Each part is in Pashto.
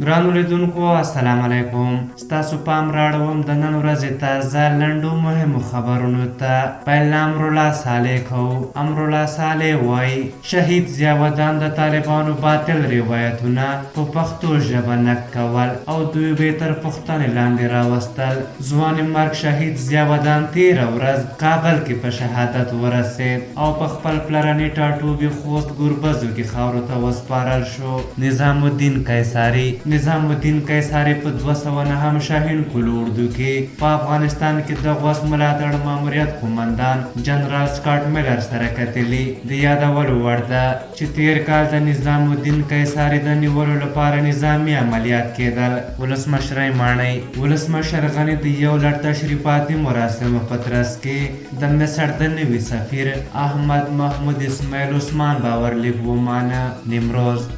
ګرانو لیدونکو السلام علیکم. ستاسو پام راړوم د نن ورځې تازه لنډو مهمو خبرونو ته. پیل امرالله صالح کوو. امرالله صالح وایي شهید ضیاءالدین د طالبانو باطل روایتونه په پښتو ژبه نقد کول او دوی به تر پوښتنې لاندې راوستل. ځوان مرګ شهید ضیاءالدین تېره ورځ کابل کې په شهادت ورسېد او په خپل پلرني ټاټوبي خوست ګوربزو کې خاورو ته وسپارل شو. نظام الدین قیصاري په 209 شاهین کلو اردو کې په افغانستان کې د غوث ملاتړ ماموریت قومندان جنرال سکاټ میلر سره کتلي. د یادولو وړ ده چې تېر کال د نظام الدین قیصاري د نیولو لپاره نظامي عملیات کېدل. ولسمشر ماڼۍ ولسمشر غني د یو لړ تشریفاتي مراسمو په ترڅ کې د مصر د نوي سفیر احمد محمود اسماعیل عثمان باورلیک ومانه.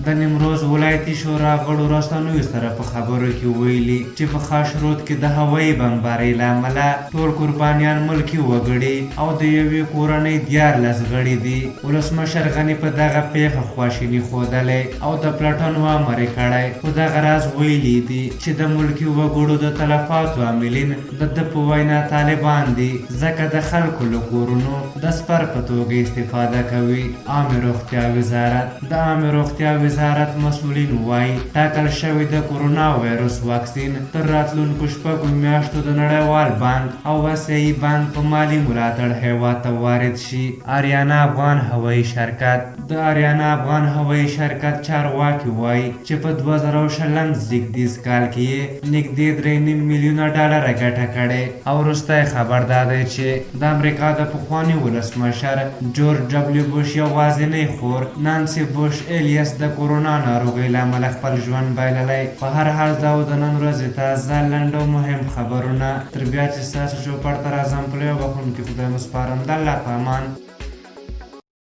د نیمروز ولایتي شورا غړو رسنیو سره په خبرو کې ویلي چې په خاشرود کې د هوایي بمبارۍ له امله ټول قربانیان ملکي وګړي او د یوې کورنۍ 14 غړي دي. ولسمشر غني په دغه پیښه خواشیني ښودلی او د پلټنو امر یې کړی، خو دغه راز ویلي دي چې د ملکي وګړو د تلفاتو عاملین د ده په وینا طالبان دي، ځکه د خلکو له کورونو د سپر په توګه استفاده کوي. د عامې روغتیا وزارت مسؤلین وایي ټاکل شوی د کرونا وایرس واکسین تر راتلونکو 6 میاشتو د نړیوال بانک او آسیایي بانک په مالي ملاتړ هیواد ته وارد شي. آریانا افغان هوایي شرکت چارواکي وایي چې په 2020 زیږدیز کال کې یې نږدې 3.5 میلیونه ډالره ګټه کړې. او وروستی خبر دا دی چې د امریکا د پخواني ولسمشر جورج ډبلیو بوش یوازینۍ خور نانسي بوش الیس د کرونا ناروغۍ له امله خپل ژوند بایللی. په هر حال دا و د نن ورځې تازه لنډ او مهم خبرونه. تر بیا چې ستاسو چوپړ ته راځم په لویه بخښونکي خدای مو سپارم. د الله په امان.